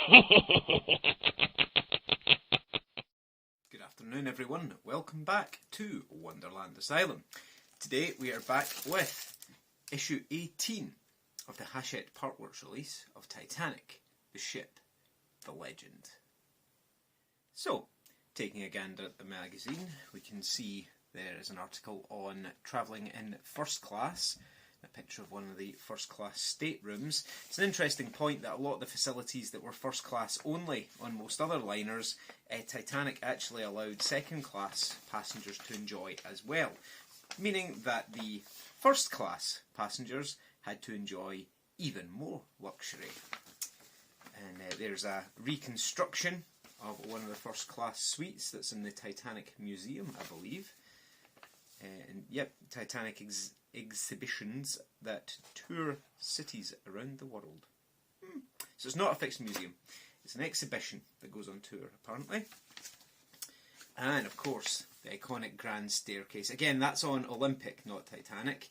Good afternoon everyone, welcome back to Wonderland Asylum. Today we are back with issue 18 of the Hachette partworks release of Titanic, the ship, the legend. So, taking a gander at the magazine, we can see there is an article on travelling in first class, a picture of one of the first class staterooms. It's an interesting point that a lot of the facilities that were first class only on most other liners, Titanic actually allowed second class passengers to enjoy as well, meaning that the first class passengers had to enjoy even more luxury. And there's a reconstruction of one of the first class suites that's in the Titanic Museum, I believe. And yep, Titanic exhibitions that tour cities around the world. So it's not a fixed museum, it's an exhibition that goes on tour apparently. And of course the iconic grand staircase. Again, that's on Olympic, not Titanic.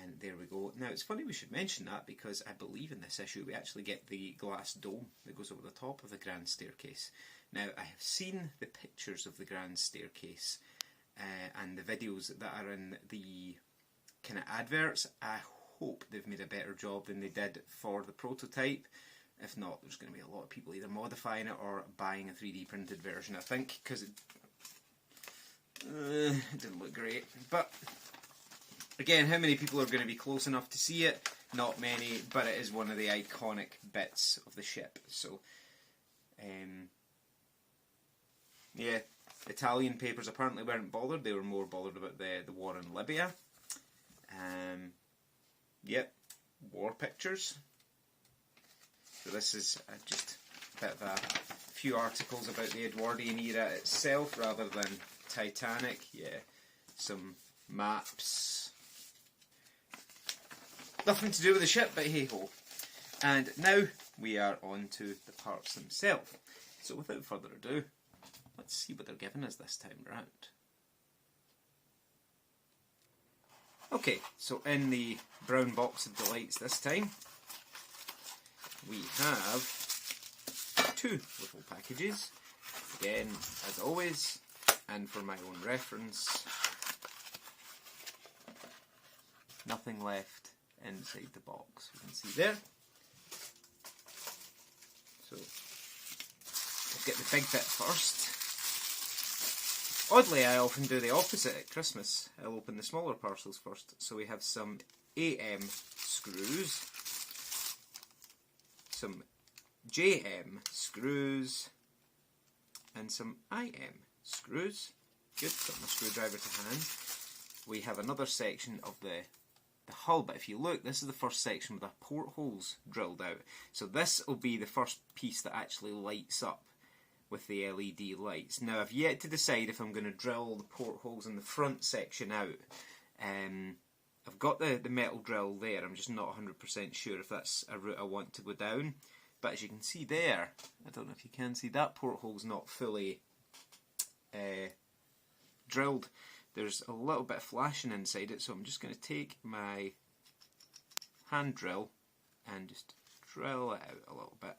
And there we go. Now it's funny we should mention that because I believe in this issue we actually get the glass dome that goes over the top of the grand staircase. Now I have seen the pictures of the grand staircase and the videos that are in the kind of adverts. I hope they've made a better job than they did for the prototype. If not, there's going to be a lot of people either modifying it or buying a 3D printed version, I think, because it didn't look great. But again, how many people are going to be close enough to see it? Not many, but it is one of the iconic bits of the ship. So, yeah, Italian papers apparently weren't bothered. They were more bothered about the war in Libya. Yep, war pictures. So this is just a bit of a few articles about the Edwardian era itself rather than Titanic. Yeah, some maps. Nothing to do with the ship, but hey ho. And now we are on to the parts themselves. So without further ado, let's see what they're giving us this time round. Okay, so in the brown box of delights this time, we have two little packages. Again, as always, and for my own reference, nothing left inside the box. You can see there. So, let's get the big bit first. Oddly, I often do the opposite at Christmas. I'll open the smaller parcels first. So we have some AM screws, some JM screws, and some IM screws. Good, got my screwdriver to hand. We have another section of the hull, but if you look, this is the first section with the portholes drilled out. So this will be the first piece that actually lights up with the LED lights. Now I've yet to decide if I'm going to drill the portholes in the front section out. I've got the metal drill there, I'm just not 100% sure if that's a route I want to go down. But as you can see there, I don't know if you can see, that porthole's not fully drilled. There's a little bit of flashing inside it, so I'm just going to take my hand drill and just drill it out a little bit.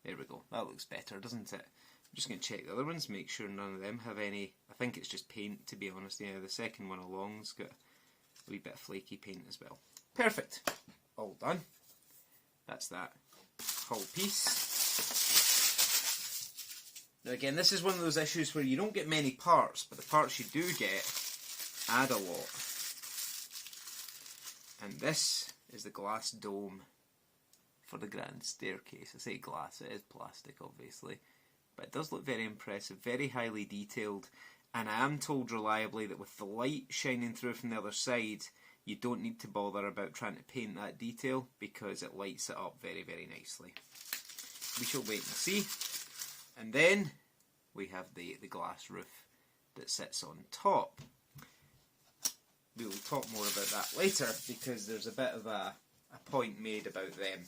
There we go, that looks better, doesn't it? I'm just going to check the other ones, make sure none of them have any. I think it's just paint, to be honest. Yeah, the second one along's got a wee bit of flaky paint as well. Perfect, all done. That's that whole piece. Now again, this is one of those issues where you don't get many parts, but the parts you do get add a lot. And this is the glass dome for the grand staircase. I say glass, it is plastic obviously, but it does look very impressive, very highly detailed, and I am told reliably that with the light shining through from the other side, you don't need to bother about trying to paint that detail because it lights it up very, very nicely. We shall wait and see. And then we have the glass roof that sits on top. We will talk more about that later because there's a bit of a point made about them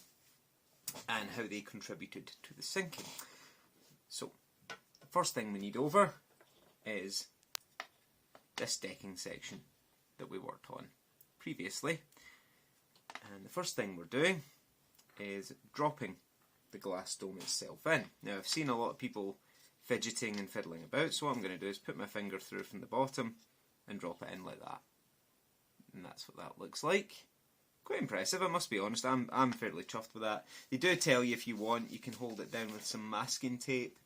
and how they contributed to the sinking. So, the first thing we need over is this decking section that we worked on previously. And the first thing we're doing is dropping the glass dome itself in. Now I've seen a lot of people fidgeting and fiddling about, so what I'm going to do is put my finger through from the bottom and drop it in like that. And that's what that looks like. Quite impressive, I must be honest. I'm fairly chuffed with that. They do tell you if you want, you can hold it down with some masking tape,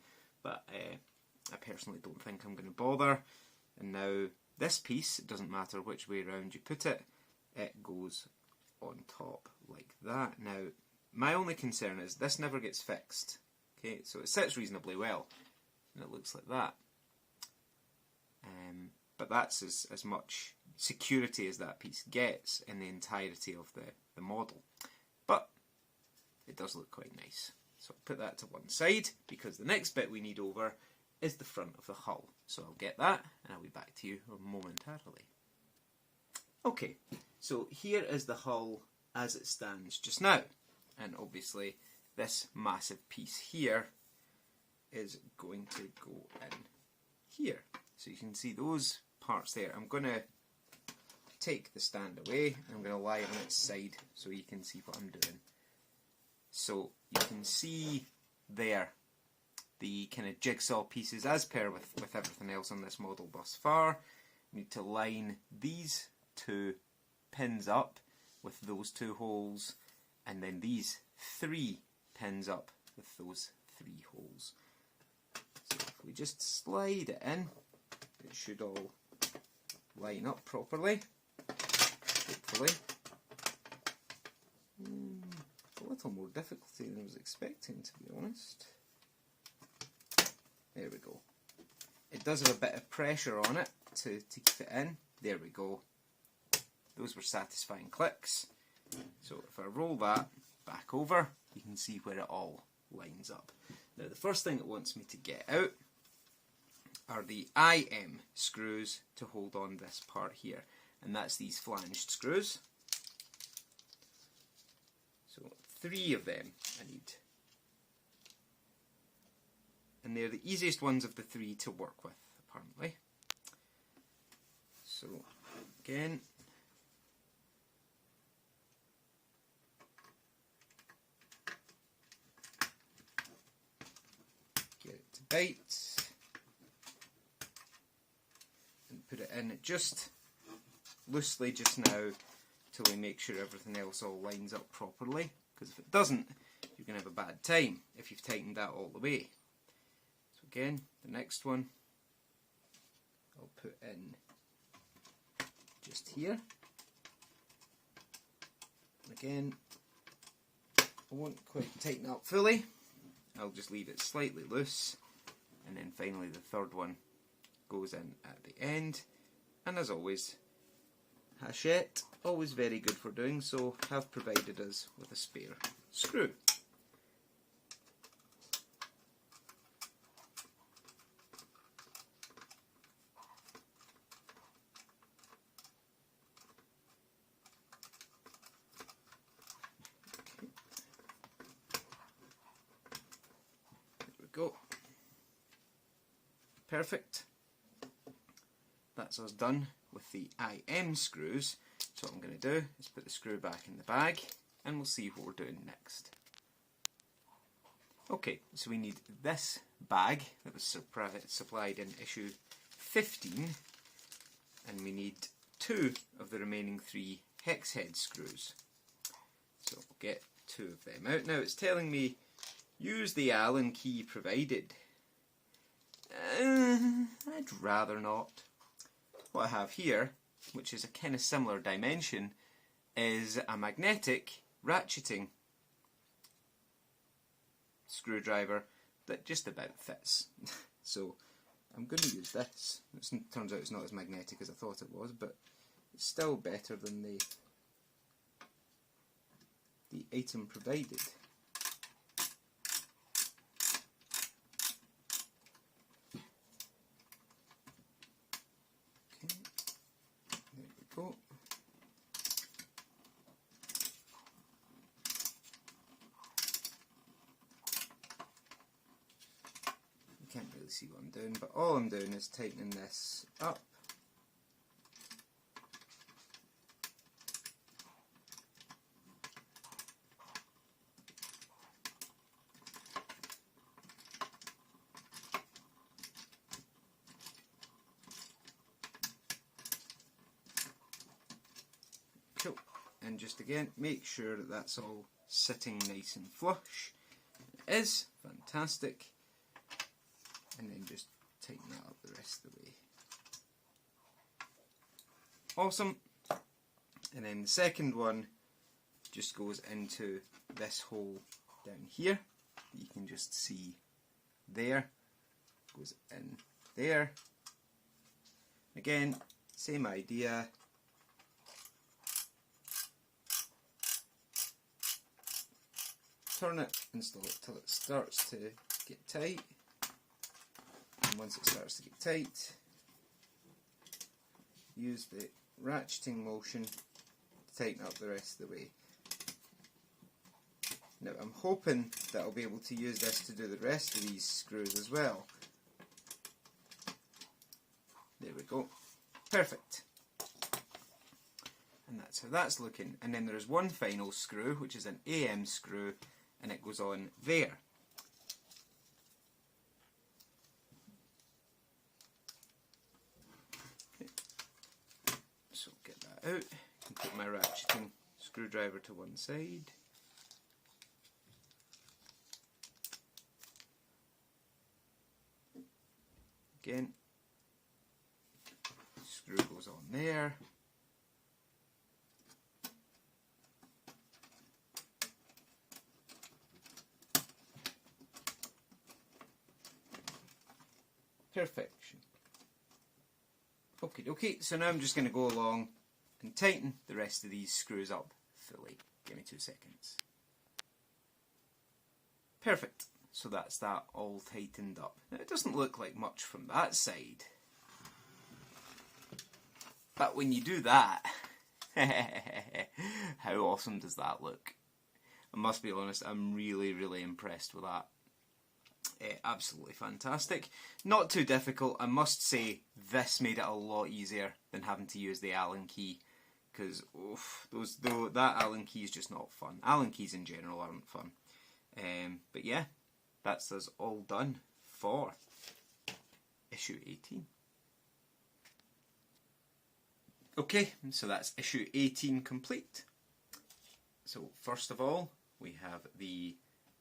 but I personally don't think I'm going to bother. And now this piece, it doesn't matter which way around you put it, it goes on top like that. Now, my only concern is this never gets fixed. Okay, so it sits reasonably well, and it looks like that. But that's as much security as that piece gets in the entirety of the model. But it does look quite nice. So I'll put that to one side, because the next bit we need over is the front of the hull. So I'll get that, and I'll be back to you momentarily. Okay, so here is the hull as it stands just now. And obviously this massive piece here is going to go in here. So you can see those parts there. I'm going to take the stand away and I'm going to lie it on its side so you can see what I'm doing. So you can see there the kind of jigsaw pieces, as per with everything else on this model thus far. You need to line these two pins up with those two holes, and then these three pins up with those three holes. So if we just slide it in, it should all line up properly, hopefully. A little more difficulty than I was expecting, to be honest. There we go. It does have a bit of pressure on it to keep it in. There we go. Those were satisfying clicks. So if I roll that back over, you can see where it all lines up. Now the first thing it wants me to get out are the IM screws to hold on this part here, and that's these flanged screws. So 3 of them I need, and they're the easiest ones of the 3 to work with, apparently. So again, get it to bite and put it in just loosely just now till we make sure everything else all lines up properly, because if it doesn't, you're going to have a bad time if you've tightened that all the way. So again, the next one I'll put in just here. Again, I won't quite tighten up fully, I'll just leave it slightly loose, and then finally the third one goes in at the end. And as always, Hachette, always very good for doing so, have provided us with a spare screw. Go. Perfect. That's us done with the IM screws. So what I'm going to do is put the screw back in the bag, and we'll see what we're doing next. Okay, so we need this bag that was supplied in issue 15, and we need 2 of the remaining 3 hex head screws. So we'll get 2 of them out. Now it's telling me use the Allen key provided. I'd rather not. What I have here, which is a kind of similar dimension, is a magnetic ratcheting screwdriver that just about fits. So I'm going to use this. It turns out it's not as magnetic as I thought it was, but it's still better than the item provided. Go. You can't really see what I'm doing, but all I'm doing is tightening this up. and just again make sure that that's all sitting nice and flush. It is fantastic, and then just tighten that up the rest of the way. Awesome. And then the second one just goes into this hole down here. You can just see there. Goes in there. Again, same idea. Turn it, install it till it starts to get tight. And once it starts to get tight, use the ratcheting motion to tighten up the rest of the way. Now I'm hoping that I'll be able to use this to do the rest of these screws as well. There we go. Perfect. And that's how that's looking. And then there's one final screw, which is an AM screw, and it goes on there. Okay. So get that out. I can put my ratcheting screwdriver to one side. Again, screw goes on there. Perfection. Okay, so now I'm just going to go along and tighten the rest of these screws up fully. Give me 2 seconds. Perfect. So that's that all tightened up. Now it doesn't look like much from that side. But when you do that, how awesome does that look? I must be honest, I'm really impressed with that. Absolutely fantastic. Not too difficult. I must say this made it a lot easier than having to use the Allen key, because that Allen key is just not fun. Allen keys in general aren't fun. But yeah, that's us all done for issue 18. Okay, so that's issue 18 complete. So first of all, we have the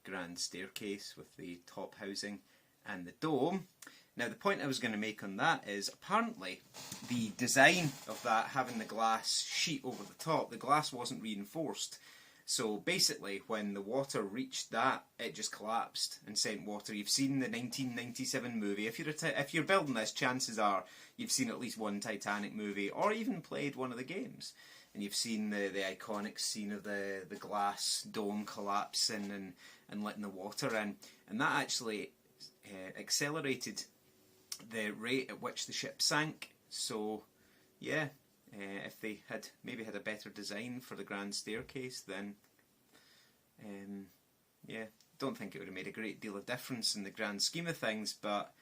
grand staircase with the top housing and the dome. Now the point I was going to make on that is apparently the design of that having the glass sheet over the top, the glass wasn't reinforced. So basically when the water reached that, it just collapsed and sent water. You've seen the 1997 movie. If you're building this, chances are you've seen at least one Titanic movie or even played one of the games. And you've seen the iconic scene of the glass dome collapsing and letting the water in. And that actually accelerated the rate at which the ship sank. So, yeah, if they had maybe had a better design for the grand staircase, then, yeah, don't think it would have made a great deal of difference in the grand scheme of things, but,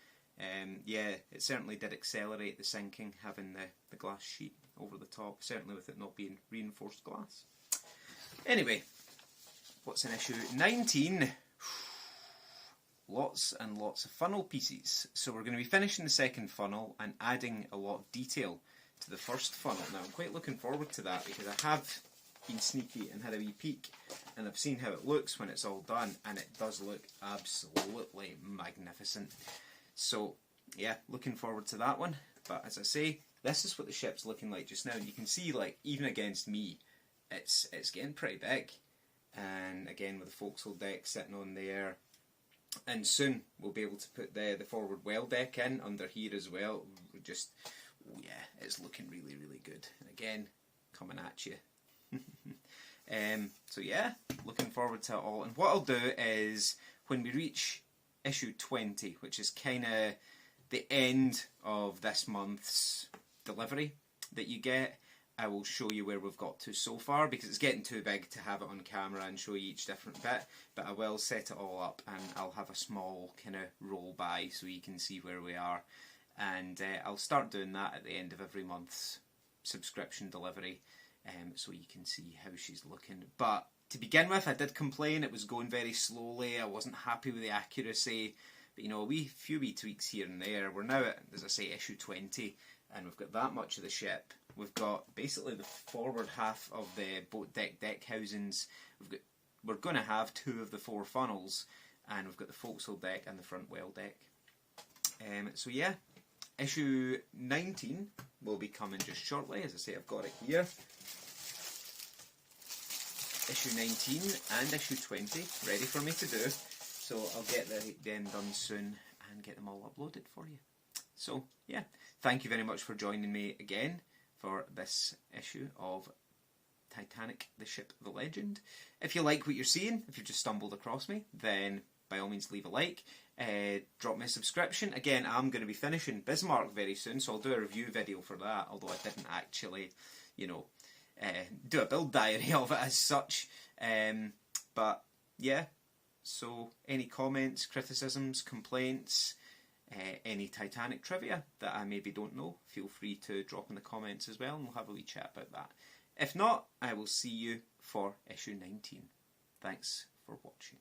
yeah, it certainly did accelerate the sinking, having the glass sheet over the top, certainly with it not being reinforced glass. Anyway, what's in issue 19? Lots and lots of funnel pieces. So we're going to be finishing the second funnel and adding a lot of detail to the first funnel. Now I'm quite looking forward to that because I have been sneaky and had a wee peek and I've seen how it looks when it's all done, and it does look absolutely magnificent. So yeah, looking forward to that one. But as I say, this is what the ship's looking like just now, and you can see, like, even against me, it's getting pretty big. And again, with the forecastle deck sitting on there, and soon we'll be able to put the forward well deck in under here as well. Just, oh yeah, it's looking really good. And again, coming at you. So yeah, looking forward to it all. And what I'll do is, when we reach issue 20, which is kind of the end of this month's delivery that you get, I will show you where we've got to so far, because it's getting too big to have it on camera and show you each different bit, but I will set it all up and I'll have a small kind of roll by so you can see where we are, and I'll start doing that at the end of every month's subscription delivery, so you can see how she's looking. But to begin with, I did complain it was going very slowly, I wasn't happy with the accuracy, but you know, few wee tweaks here and there. We're now at, as I say, issue 20, and we've got that much of the ship, we've got basically the forward half of the boat deck housings. We're going to have 2 of the 4 funnels, and we've got the forecastle deck and the front well deck. So yeah, issue 19 will be coming just shortly. As I say, I've got it here. Issue 19 and issue 20 ready for me to do. So I'll get them done soon and get them all uploaded for you. So yeah, thank you very much for joining me again for this issue of Titanic, the ship, the legend. If you like what you're seeing, if you've just stumbled across me, then by all means leave a like, drop me a subscription. Again, I'm going to be finishing Bismarck very soon, so I'll do a review video for that, although I didn't actually, you know, do a build diary of it as such. But yeah, so any comments, criticisms, complaints, any Titanic trivia that I maybe don't know, feel free to drop in the comments as well, and we'll have a wee chat about that. If not, I will see you for issue 19. Thanks for watching.